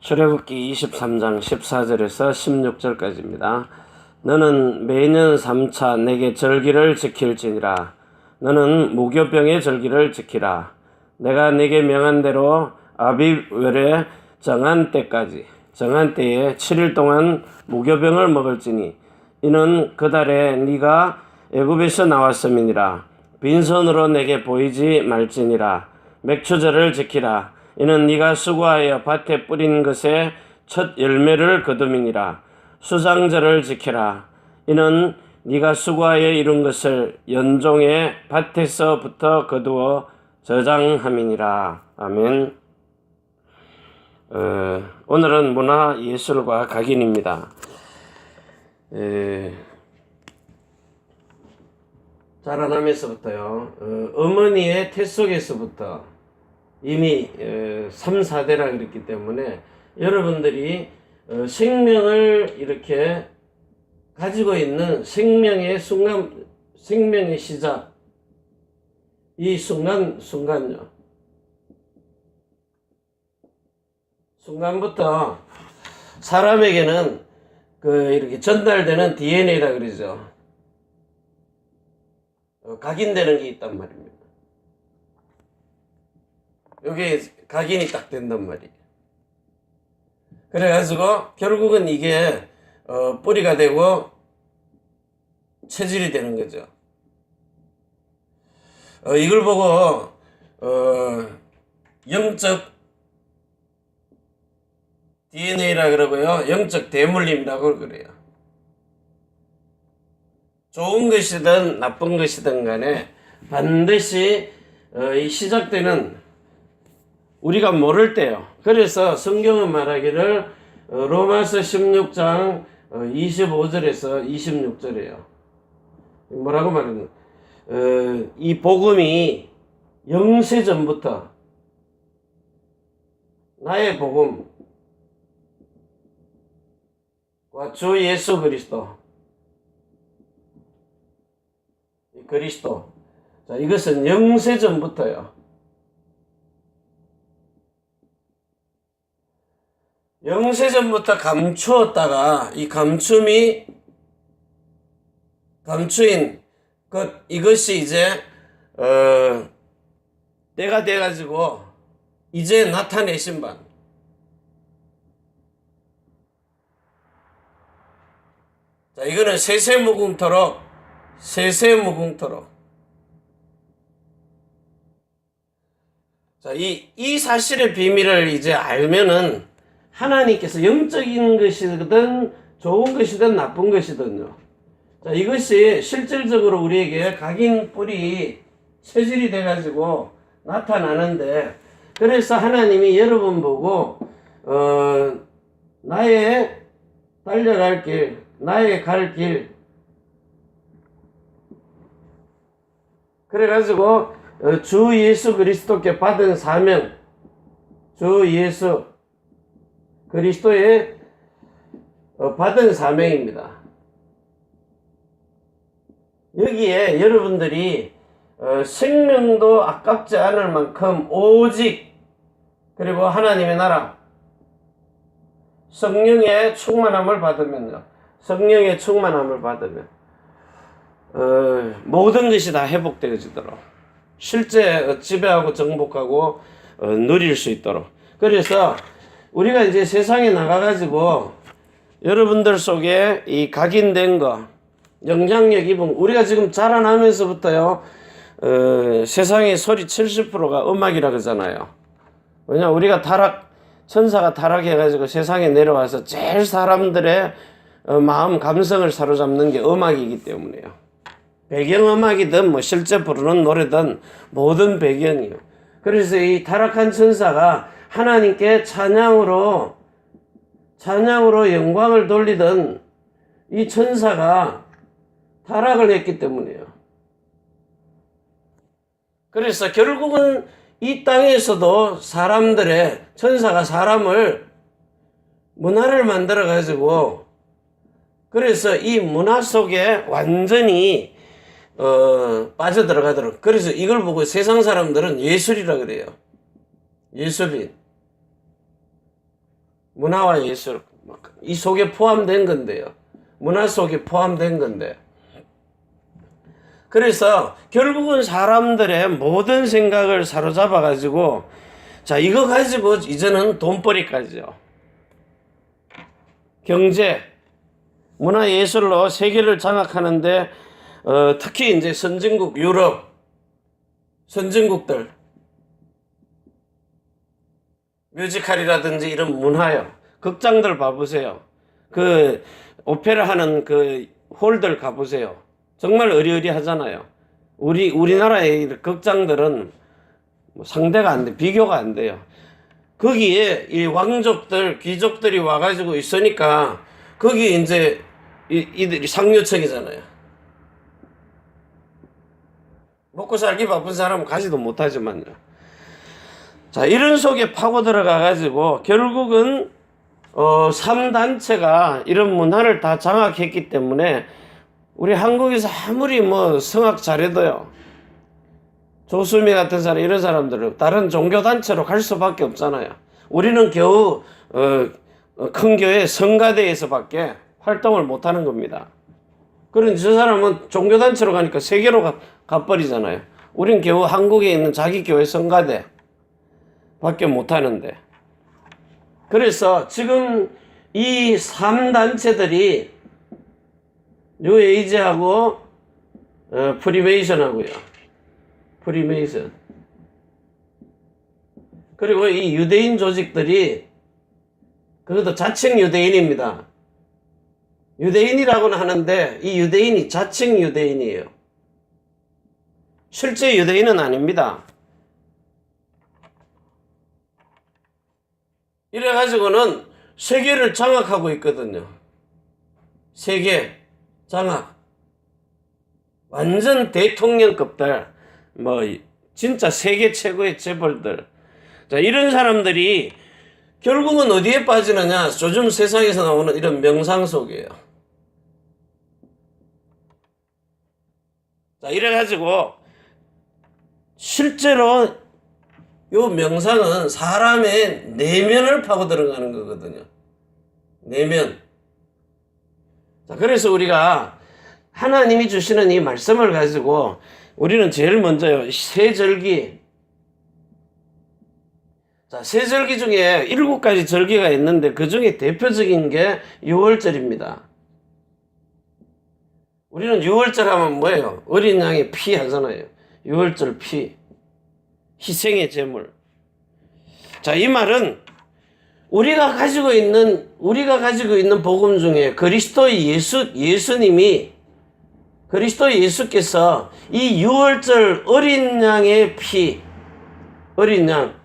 출애굽기 23장 14절에서 16절까지입니다. 너는 매년 3차 내게 절기를 지킬지니라. 너는 무교병의 절기를 지키라. 내가 내게 명한 대로 아비월에 정한 때까지 정한 때에 7일 동안 무교병을 먹을지니 이는 그 달에 네가 애굽에서 나왔음이니라. 빈손으로 내게 보이지 말지니라. 맥추절을 지키라. 이는 네가 수고하여 밭에 뿌린 것에 첫 열매를 거둠이니라. 수장절을 지키라. 이는 네가 수고하여 이룬 것을 연종의 밭에서부터 거두어 저장함이니라. 아멘. 오늘은 문화예술과 각인입니다. 자라나면서부터요. 어머니의 태 속에서부터 이미 3, 4대라 그랬기 때문에 여러분들이 생명을 이렇게 가지고 있는 생명의 순간, 생명의 시작, 이 순간요. 순간부터 사람에게는 이렇게 전달되는 DNA라 그러죠. 각인되는 게 있단 말입니다. 여기 각인이 딱 된단 말이에요. 그래가지고 결국은 이게 뿌리가 되고 체질이 되는 거죠. 이걸 보고 영적 DNA라 그러고요. 영적 대물림이라고 그래요. 좋은 것이든 나쁜 것이든 간에 반드시 이 시작되는 우리가 모를 때요. 그래서 성경은 말하기를 로마서 16장 25절에서 26절이에요. 뭐라고 말하는? 이 복음이 영세전부터 나의 복음과 주 예수 그리스도 자, 이것은 영세전부터요. 영세전부터 감추었다가 이 감춤인 이것이 이제 때가 돼가지고 이제 나타내신 바. 자, 이거는 세세무궁토록 자, 이 사실의 비밀을 이제 알면은 하나님께서 영적인 것이든 좋은 것이든 나쁜 것이든요. 자, 이것이 실질적으로 우리에게 각인 뿌리 체질이 돼가지고 나타나는데, 그래서 하나님이 여러분 보고 나의 달려갈 길, 나의 갈 길, 그래가지고 주 예수 그리스도께 받은 사명, 주 예수 그리스도의 받은 사명입니다. 여기에 여러분들이 생명도 아깝지 않을 만큼 오직 그리고 하나님의 나라 성령의 충만함을 받으면요. 성령의 충만함을 받으면 모든 것이 다 회복되어지도록 실제 지배하고 정복하고 누릴 수 있도록. 그래서 우리가 이제 세상에 나가가지고 여러분들 속에 이 각인된 거, 영향력 입은, 우리가 지금 자라나면서부터요, 세상의 소리 70%가 음악이라 그러잖아요. 왜냐, 우리가 천사가 타락해가지고 세상에 내려와서 제일 사람들의 마음, 감성을 사로잡는 게 음악이기 때문에요. 배경음악이든 뭐 실제 부르는 노래든 모든 배경이요. 그래서 이 타락한 천사가 하나님께 찬양으로 영광을 돌리던 이 천사가 타락을 했기 때문이에요. 그래서 결국은 이 땅에서도 천사가 사람을 문화를 만들어 가지고, 그래서 이 문화 속에 완전히 빠져들어가도록. 그래서 이걸 보고 세상 사람들은 예술이라 그래요. 예술인. 문화와 예술, 이 속에 포함된 건데요. 문화 속에 포함된 건데. 그래서 결국은 사람들의 모든 생각을 사로잡아 가지고, 자, 이거 가지고 이제는 돈벌이까지요. 경제, 문화 예술로 세계를 장악하는데, 특히 이제 선진국, 유럽, 선진국들, 뮤지컬이라든지 이런 문화요. 극장들 봐보세요. 그 오페라 하는 그 홀들 가보세요. 정말 의리의리하잖아요. 우리나라의 극장들은 뭐 상대가 안 돼, 비교가 안 돼요. 거기에 이 왕족들, 귀족들이 와가지고 있으니까 거기 이제 이들이 상류층이잖아요. 먹고 살기 바쁜 사람은 가지도 못하지만요. 자, 이런 속에 파고 들어가가지고 결국은 3단체가 이런 문화를 다 장악했기 때문에 우리 한국에서 아무리 뭐 성악 잘해도요, 조수미 같은 사람, 이런 사람들은 다른 종교단체로 갈 수밖에 없잖아요. 우리는 겨우 큰 교회 성가대에서밖에 활동을 못하는 겁니다. 그런 저 사람은 종교단체로 가니까 세계로 가버리잖아요. 우린 겨우 한국에 있는 자기 교회 성가대 밖에 못하는데. 그래서 지금 이 3단체들이 뉴에이지하고 프리메이션하고요. 프리메이션. 그리고 이 유대인 조직들이, 그것도 자칭 유대인입니다. 유대인이라고는 하는데 이 유대인이 자칭 유대인이에요. 실제 유대인은 아닙니다. 이래가지고는 세계를 장악하고 있거든요. 세계 장악. 완전 대통령급들, 뭐 진짜 세계 최고의 재벌들. 자, 이런 사람들이 결국은 어디에 빠지느냐? 요즘 세상에서 나오는 이런 명상 속이에요. 자, 이래가지고 실제로 요 명상은 사람의 내면을 파고 들어가는 거거든요. 내면. 자, 그래서 우리가 하나님이 주시는 이 말씀을 가지고 우리는 제일 먼저요, 세절기. 자, 세절기 중에 7가지 절기가 있는데 그 중에 대표적인 게 6월절입니다. 우리는 6월절 하면 뭐예요? 어린 양의 피 하잖아요. 6월절 피. 희생의 제물. 자, 이 말은 우리가 가지고 있는 복음 중에 그리스도 예수님이, 그리스도 예수께서 이 6월절 어린 양의 피, 어린 양,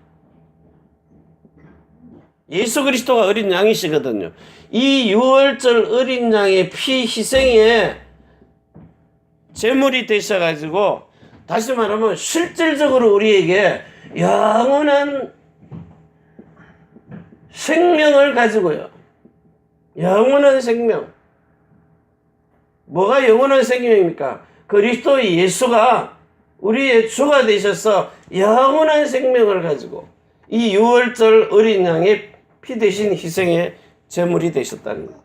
예수 그리스도가 어린 양이시거든요. 이 6월절 어린 양의 피 희생에 제물이 되셔가지고, 다시 말하면 실질적으로 우리에게 영원한 생명을 가지고요. 영원한 생명. 뭐가 영원한 생명입니까? 그리스도 예수가 우리의 주가 되셔서 영원한 생명을 가지고 이 6월절 어린 양의 피 대신 희생의 제물이 되셨다는 거예요.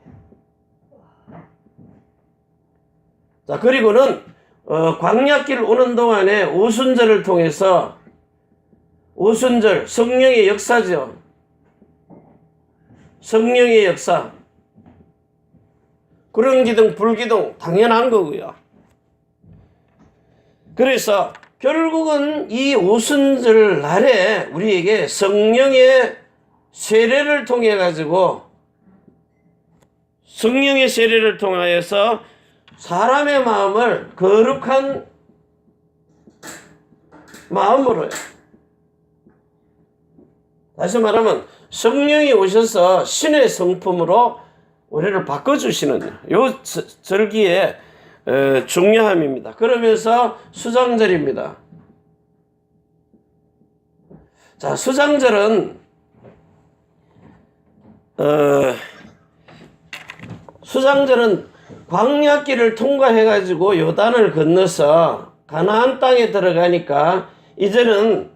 자, 그리고는 광야길 오는 동안에 오순절을 통해서, 오순절 성령의 역사죠. 성령의 역사. 구름기둥 불기둥 당연한 거고요. 그래서 결국은 이 오순절 날에 우리에게 성령의 세례를 통해 가지고, 성령의 세례를 통하여서 사람의 마음을 거룩한 마음으로요. 다시 말하면 성령이 오셔서 신의 성품으로 우리를 바꿔주시는 요 절기의 중요함입니다. 그러면서 수장절입니다. 자, 수장절은 광야길을 통과해가지고 요단을 건너서 가나안 땅에 들어가니까 이제는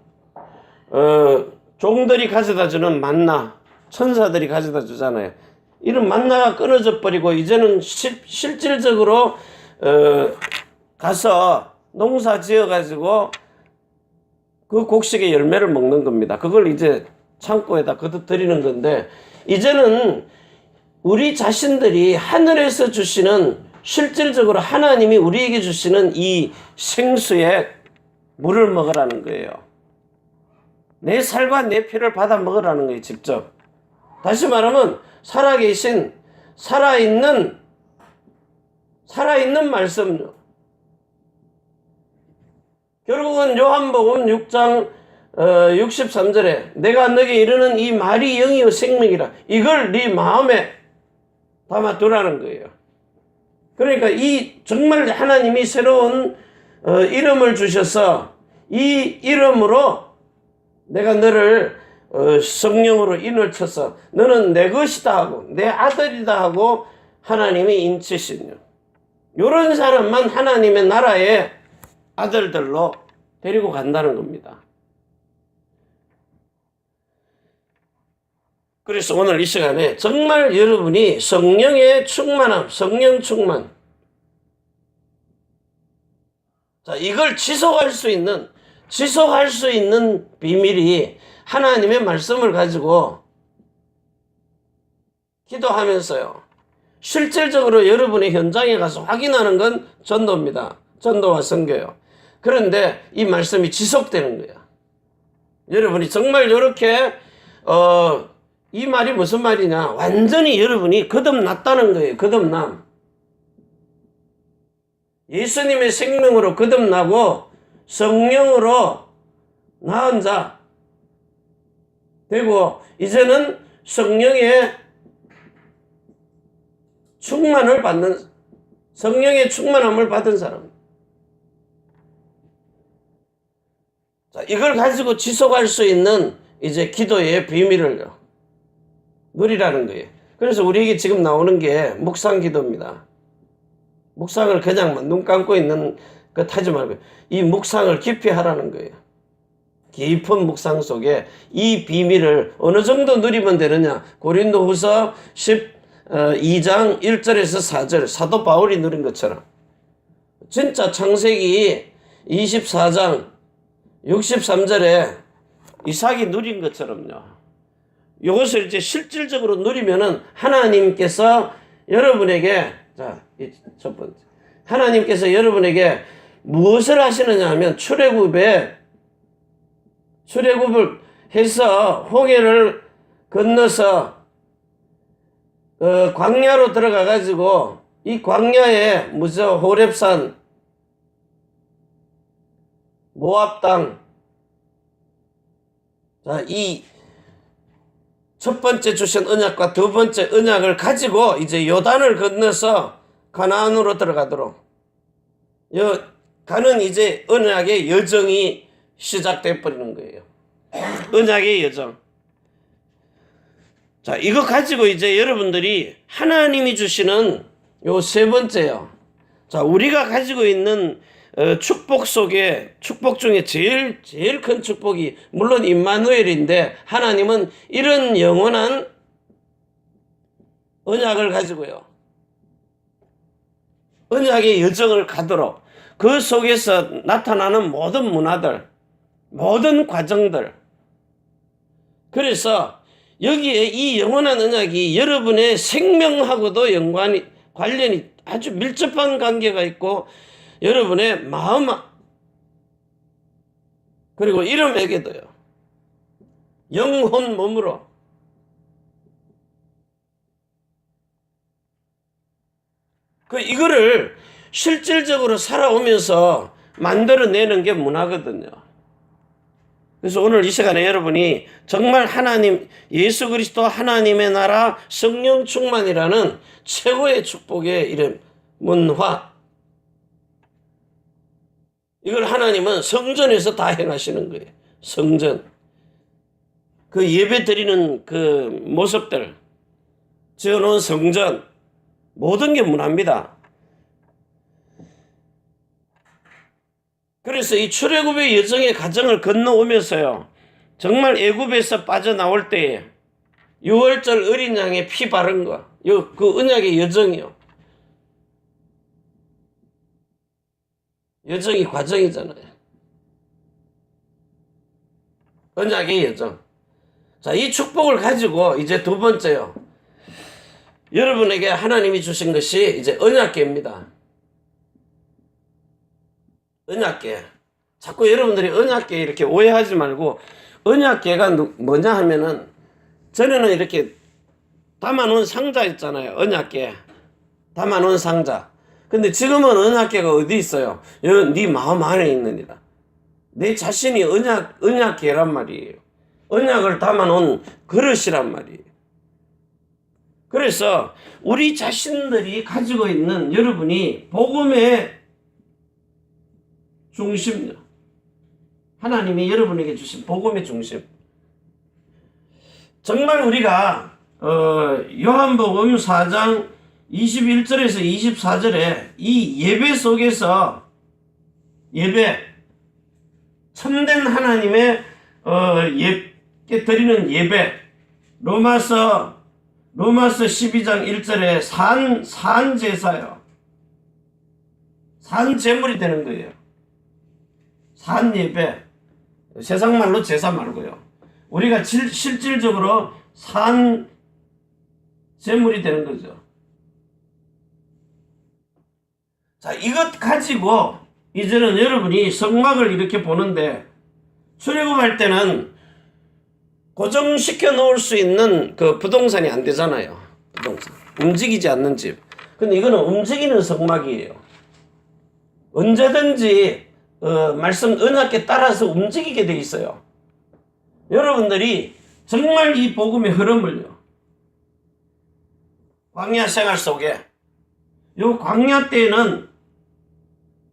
종들이 가져다주는 만나, 천사들이 가져다 주잖아요. 이런 만나가 끊어져 버리고 이제는 실질적으로 가서 농사 지어 가지고 그 곡식의 열매를 먹는 겁니다. 그걸 이제 창고에다 거둬들이는 건데, 이제는 우리 자신들이 하늘에서 주시는, 실질적으로 하나님이 우리에게 주시는 이 생수의 물을 먹으라는 거예요. 내 살과 내 피를 받아 먹으라는 거예요, 직접. 다시 말하면 살아계신, 살아있는 말씀. 결국은 요한복음 6장 63절에 내가 너에게 이르는 이 말이 영이요 생명이라, 이걸 네 마음에 담아두라는 거예요. 그러니까 이 정말 하나님이 새로운 이름을 주셔서 이 이름으로 내가 너를 성령으로 인을 쳐서 너는 내 것이다 하고 내 아들이다 하고 하나님이 인치시는, 이런 사람만 하나님의 나라의 아들들로 데리고 간다는 겁니다. 그래서 오늘 이 시간에 정말 여러분이 성령의 충만함, 성령 충만, 자, 이걸 지속할 수 있는 비밀이 하나님의 말씀을 가지고 기도하면서요, 실질적으로 여러분의 현장에 가서 확인하는 건 전도입니다. 전도와 선교요. 그런데 이 말씀이 지속되는 거야. 여러분이 정말 이렇게 이 말이 무슨 말이냐, 완전히 여러분이 거듭났다는 거예요. 거듭남. 예수님의 생명으로 거듭나고 성령으로 나은 자 되고, 이제는 성령의 충만을 받는, 성령의 충만함을 받은 사람. 자, 이걸 가지고 지속할 수 있는 이제 기도의 비밀을 누리라는 거예요. 그래서 우리에게 지금 나오는 게 묵상 기도입니다. 묵상을 그냥 눈 감고 있는 것 하지 말고 이 묵상을 깊이 하라는 거예요. 깊은 묵상 속에 이 비밀을 어느 정도 누리면 되느냐. 고린도후서 12장 1절에서 4절 사도 바울이 누린 것처럼, 진짜 창세기 24장 63절에 이삭이 누린 것처럼요. 이것을 이제 실질적으로 누리면은 하나님께서 여러분에게, 자, 첫 번째, 하나님께서 여러분에게 무엇을 하시느냐 하면 출애굽을 해서 홍해를 건너서 광야로 들어가 가지고 이 광야에 무슨 호렙산, 모압 땅, 자, 이 첫 번째 주신 언약과 두 번째 언약을 가지고 이제 요단을 건너서 가나안으로 들어가도록 가는 이제 언약의 여정이 시작돼 버리는 거예요. 언약의 여정. 자, 이거 가지고 이제 여러분들이 하나님이 주시는 요 세 번째요. 자, 우리가 가지고 있는 축복 속에, 축복 중에 제일 큰 축복이 물론 임마누엘인데, 하나님은 이런 영원한 언약을 가지고요, 언약의 여정을 가도록 그 속에서 나타나는 모든 문화들, 모든 과정들, 그래서 여기에 이 영원한 언약이 여러분의 생명하고도 관련이 아주 밀접한 관계가 있고, 여러분의 마음 그리고 이름에게도요, 영혼 몸으로 이거를 실질적으로 살아오면서 만들어내는 게 문화거든요. 그래서 오늘 이 시간에 여러분이 정말 하나님, 예수 그리스도 하나님의 나라 성령 충만이라는 최고의 축복의 이름, 문화, 이걸 하나님은 성전에서 다 행하시는 거예요. 성전. 그 예배 드리는 그 모습들, 지어놓은 성전, 모든 게 문화입니다. 그래서 이 출애굽의 여정의 과정을 건너오면서요, 정말 애굽에서 빠져나올 때에 6월절 어린 양의 피 바른 거. 그 언약의 여정이요. 여정이 과정이잖아요. 언약의 여정. 자, 이 축복을 가지고 이제 두 번째요. 여러분에게 하나님이 주신 것이 이제 언약궤입니다. 언약궤. 자꾸 여러분들이 언약궤 이렇게 오해하지 말고, 언약궤가 뭐냐 하면은, 전에는 이렇게 담아놓은 상자 있잖아요. 언약궤. 담아놓은 상자. 근데 지금은 언약궤가 어디 있어요? 네 마음 안에 있느니라. 내 자신이 언약궤란 말이에요. 언약을 담아놓은 그릇이란 말이에요. 그래서 우리 자신들이 가지고 있는 여러분이 복음의 중심이요. 하나님이 여러분에게 주신 복음의 중심. 정말 우리가 요한복음 4장 21절에서 24절에 이 예배 속에서 참된 하나님의 드리는 예배, 로마서 12장 1절에 산 제사요. 산 제물이 되는 거예요. 산 예배. 세상 말로 제사 말고요. 우리가 실질적으로 산 제물이 되는 거죠. 자, 이것 가지고 이제는 여러분이 성막을 이렇게 보는데, 출애굽할 때는 고정시켜 놓을 수 있는 그 부동산이 안 되잖아요. 부동산. 움직이지 않는 집. 근데 이거는 움직이는 성막이에요. 언제든지 말씀 언약에 따라서 움직이게 돼 있어요. 여러분들이 정말 이 복음의 흐름을요, 광야 생활 속에, 요 광야 때에는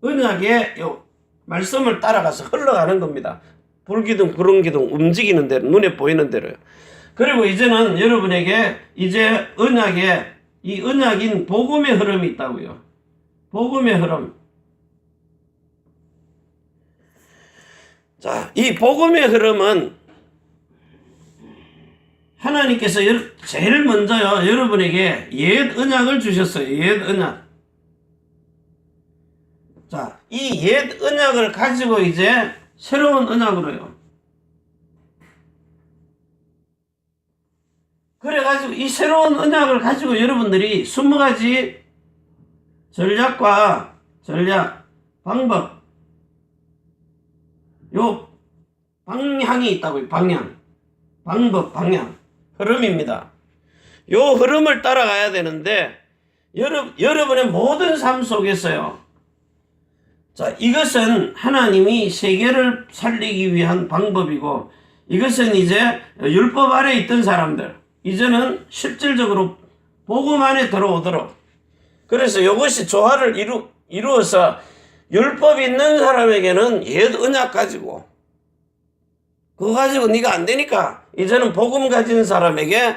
언약의 요 말씀을 따라가서 흘러가는 겁니다. 불기둥, 구름기둥 움직이는 대로, 눈에 보이는 대로요. 그리고 이제는 여러분에게 이제 이 언약인 복음의 흐름이 있다고요. 복음의 흐름. 자, 이 복음의 흐름은 하나님께서 제일 먼저요, 여러분에게 옛 언약을 주셨어요. 옛 언약. 자, 이 옛 언약을 가지고 이제 새로운 언약으로요. 그래가지고 이 새로운 언약을 가지고 여러분들이 20가지 전략, 방법, 요 방향이 있다고요. 방법, 흐름입니다. 요 흐름을 따라가야 되는데, 여러분의 모든 삶 속에서요, 자, 이것은 하나님이 세계를 살리기 위한 방법이고, 이것은 이제 율법 아래 있던 사람들, 이제는 실질적으로 복음 안에 들어오도록. 그래서 이것이 조화를 이루어서 율법 있는 사람에게는 옛 언약 가지고, 그거 가지고 네가 안 되니까 이제는 복음 가진 사람에게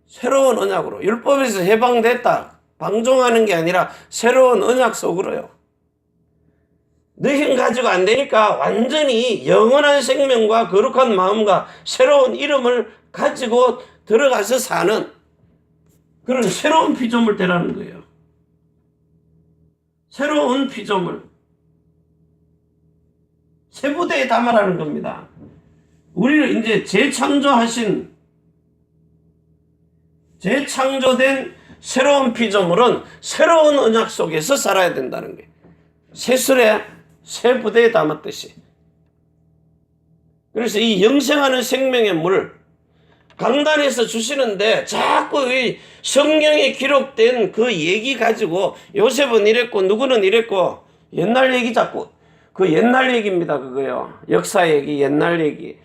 새로운 언약으로, 율법에서 해방됐다, 방종하는 게 아니라 새로운 언약 속으로요. 너희 가지고 안 되니까 완전히 영원한 생명과 거룩한 마음과 새로운 이름을 가지고 들어가서 사는 그런 새로운 피조물 되라는 거예요. 새로운 피조물. 새 부대에 담아라는 겁니다. 우리를 이제 재창조된 새로운 피조물은 새로운 언약 속에서 살아야 된다는 거예요. 새술에 새 부대에 담았듯이. 그래서 이 영생하는 생명의 물, 강단에서 주시는데 자꾸 이 성경에 기록된 그 얘기 가지고 요셉은 이랬고 누구는 이랬고 옛날 얘기 자꾸, 그 옛날 얘기입니다. 그거요. 역사 얘기, 옛날 얘기.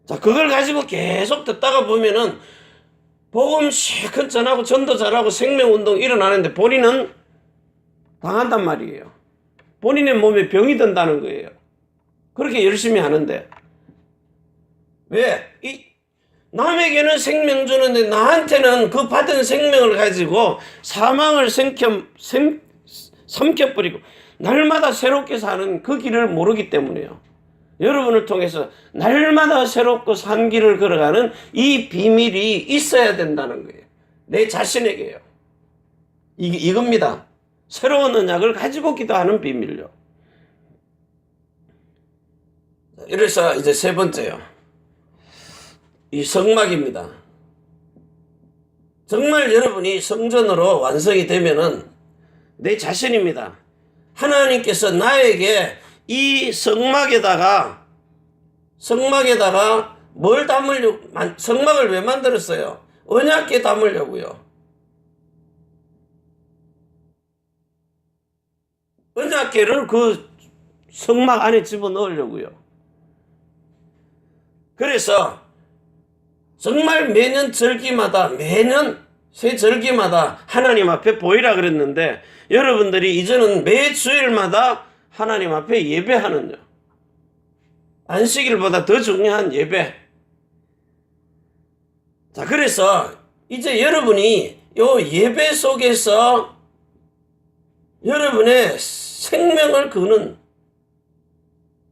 자, 그걸 가지고 계속 듣다가 보면은 복음 실컷 전하고 전도 잘하고 생명운동 일어나는데 본인은 당한단 말이에요. 본인의 몸에 병이 든다는 거예요. 그렇게 열심히 하는데. 왜? 남에게는 생명 주는데 나한테는 그 받은 생명을 가지고 사망을 삼켜버리고 날마다 새롭게 사는 그 길을 모르기 때문에요. 여러분을 통해서 날마다 새롭고 산 길을 걸어가는 이 비밀이 있어야 된다는 거예요. 내 자신에게요. 이겁니다. 새로운 언약을 가지고 기도하는 비밀요. 이래서 이제 세 번째요. 이 성막입니다. 정말 여러분이 성전으로 완성이 되면은 내 자신입니다. 하나님께서 나에게 이 성막에다가 뭘 담으려고, 성막을 왜 만들었어요? 언약궤 담으려고요. 언약궤를 그 성막 안에 집어넣으려고요. 그래서 정말 매년 새 절기마다 하나님 앞에 보이라 그랬는데, 여러분들이 이제는 매 주일마다 하나님 앞에 예배하는요. 안식일보다 더 중요한 예배. 자, 그래서 이제 여러분이 요 예배 속에서 여러분의 생명을 거는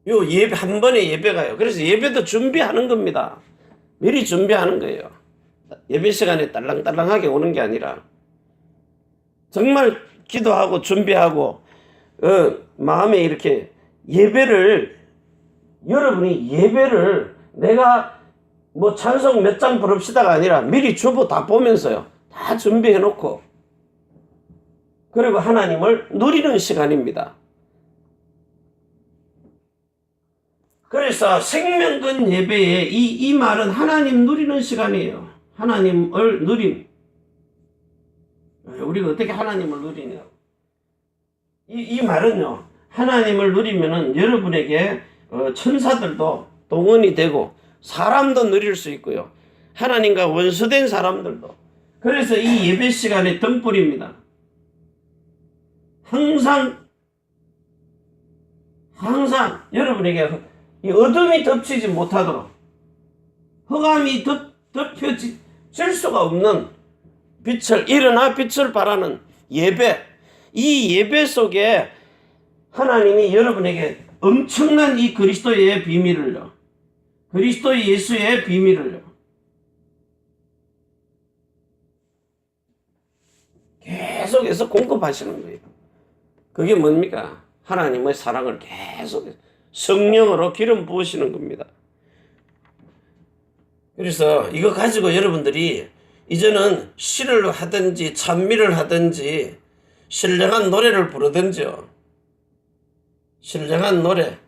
요 예배, 한 번의 예배가요. 그래서 예배도 준비하는 겁니다. 미리 준비하는 거예요. 예배 시간에 딸랑딸랑하게 오는 게 아니라 정말 기도하고 준비하고 마음에 이렇게 여러분이 예배를 내가 뭐 찬송 몇 장 부릅시다가 아니라 미리 주보 다 보면서요. 다 준비해 놓고 그리고 하나님을 누리는 시간입니다. 그래서 생명건 예배에 이 말은 하나님 누리는 시간이에요. 하나님을 누림. 우리가 어떻게 하나님을 누리냐. 이 말은요. 하나님을 누리면은 여러분에게 천사들도 동원이 되고 사람도 누릴 수 있고요. 하나님과 원수된 사람들도. 그래서 이 예배 시간의 등불입니다. 항상 여러분에게 이 어둠이 덮치지 못하도록 흑암이 덮여질 수가 없는 일어나 빛을 발하는 예배. 이 예배 속에 하나님이 여러분에게 엄청난 이 그리스도의 비밀을요. 그리스도 예수의 비밀을요. 계속해서 공급하시는 거예요. 그게 뭡니까? 하나님의 사랑을 계속 성령으로 기름 부으시는 겁니다. 그래서 이거 가지고 여러분들이 이제는 시를 하든지 찬미를 하든지 신령한 노래를 부르든지요. 신령한 노래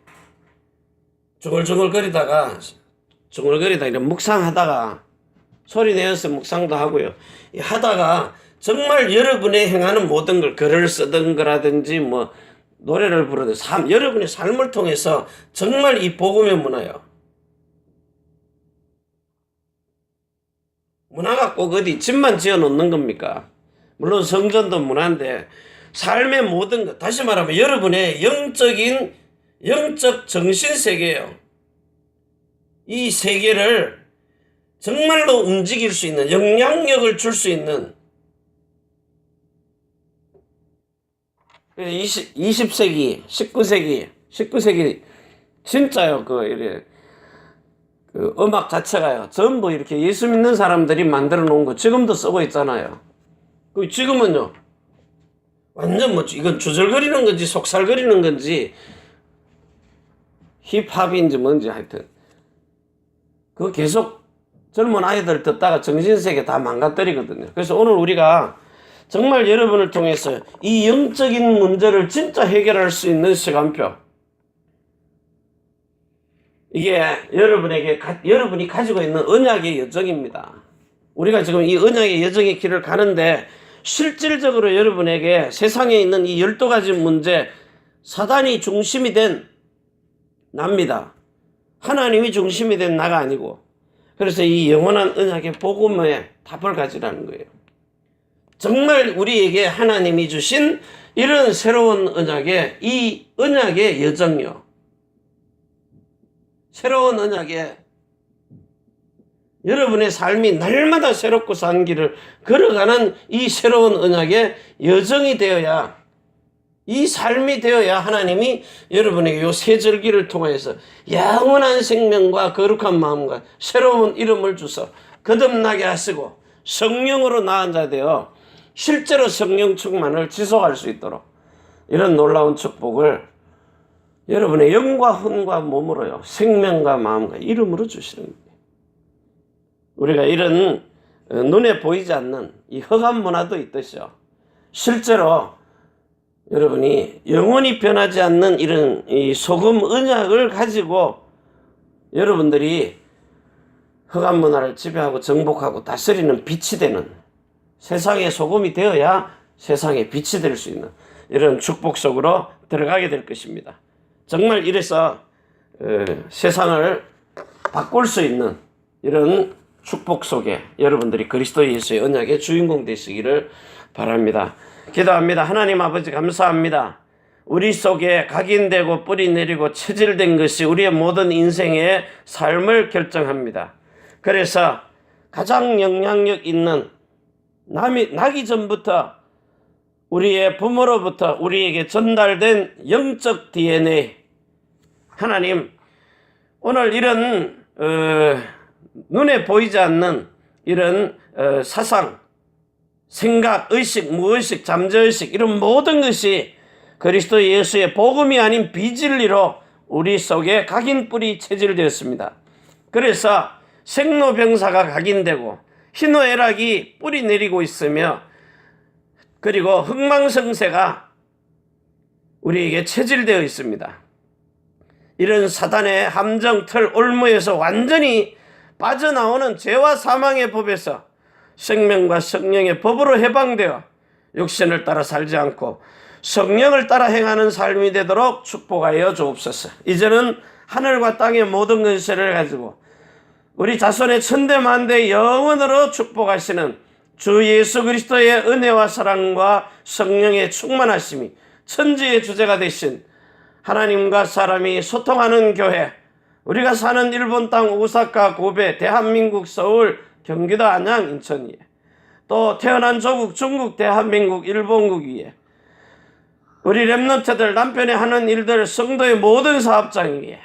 중얼중얼거리다가 이런 묵상하다가 소리 내어서 묵상도 하고요. 하다가 정말 여러분의 행하는 모든 걸 글을 쓰던 거라든지 뭐 노래를 부르든 여러분의 삶을 통해서 정말 이 복음의 문화요. 문화가 꼭 어디 집만 지어 놓는 겁니까? 물론 성전도 문화인데 삶의 모든 것, 다시 말하면 여러분의 영적 정신세계예요. 이 세계를 정말로 움직일 수 있는, 영향력을 줄 수 있는 20세기, 19세기 진짜요. 그 음악 자체가요. 전부 이렇게 예수 믿는 사람들이 만들어 놓은 거 지금도 쓰고 있잖아요. 지금은요. 완전 이건 주절거리는 건지 속살거리는 건지 힙합인지 뭔지 하여튼 그거 계속 젊은 아이들 듣다가 정신세계 다 망가뜨리거든요. 그래서 오늘 우리가 정말 여러분을 통해서 이 영적인 문제를 진짜 해결할 수 있는 시간표. 이게 여러분이 가지고 있는 언약의 여정입니다. 우리가 지금 이 언약의 여정의 길을 가는데 실질적으로 여러분에게 세상에 있는 이 12가지 문제, 사단이 중심이 된 납니다. 하나님이 중심이 된 나가 아니고. 그래서 이 영원한 언약의 복음의 답을 가지라는 거예요. 정말 우리에게 하나님이 주신 이런 새로운 언약의 이 언약의 여정이요. 새로운 언약에 여러분의 삶이 날마다 새롭고 산 길을 걸어가는 이 새로운 언약의 여정이 되어야 이 삶이 되어야 하나님이 여러분에게 요 세절기를 통해서 영원한 생명과 거룩한 마음과 새로운 이름을 주서 거듭나게 하시고 성령으로 나은 자 되어 실제로 성령 충만을 지속할 수 있도록 이런 놀라운 축복을 여러분의 영과 혼과 몸으로요, 생명과 마음과 이름으로 주시는 거예요. 우리가 이런 눈에 보이지 않는 이 흑암 문화도 있듯이요, 실제로 여러분이 영원히 변하지 않는 이런 이 소금 언약을 가지고 여러분들이 흑암 문화를 지배하고 정복하고 다스리는 빛이 되는, 세상의 소금이 되어야 세상의 빛이 될 수 있는 이런 축복 속으로 들어가게 될 것입니다. 정말 이래서 세상을 바꿀 수 있는 이런 축복 속에 여러분들이 그리스도 예수의 언약의 주인공 되시기를 바랍니다. 기도합니다. 하나님 아버지 감사합니다. 우리 속에 각인되고 뿌리 내리고 체질된 것이 우리의 모든 인생의 삶을 결정합니다. 그래서 가장 영향력 있는 나기 전부터 우리의 부모로부터 우리에게 전달된 영적 DNA, 하나님 오늘 이런 눈에 보이지 않는 이런 사상, 생각, 의식, 무의식, 잠재의식 이런 모든 것이 그리스도 예수의 복음이 아닌 비진리로 우리 속에 각인 뿌리 체질되었습니다. 그래서 생로병사가 각인되고 희노애락이 뿌리 내리고 있으며, 그리고 흥망성쇠가 우리에게 체질되어 있습니다. 이런 사단의 함정, 틀, 올무에서 완전히 빠져나오는 죄와 사망의 법에서 생명과 성령의 법으로 해방되어 육신을 따라 살지 않고 성령을 따라 행하는 삶이 되도록 축복하여 주옵소서. 이제는 하늘과 땅의 모든 권세를 가지고 우리 자손의 천대만대 영원으로 축복하시는 주 예수 그리스도의 은혜와 사랑과 성령의 충만하심이 천지의 주제가 되신 하나님과 사람이 소통하는 교회, 우리가 사는 일본 땅 오사카, 고베, 대한민국 서울, 경기도 안양, 인천 위에, 또 태어난 조국 중국, 대한민국, 일본국 위에, 우리 렘넌트들 남편이 하는 일들, 성도의 모든 사업장 위에,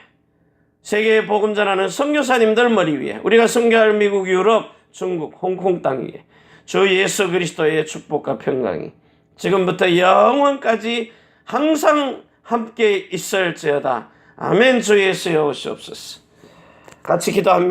세계에 복음 전하는 선교사님들 머리 위에, 우리가 선교할 미국, 유럽, 중국, 홍콩 땅 위에 주 예수 그리스도의 축복과 평강이 지금부터 영원까지 항상 함께 있을지어다. 아멘. 주 예수여 오시옵소서. 같이 기도합니다.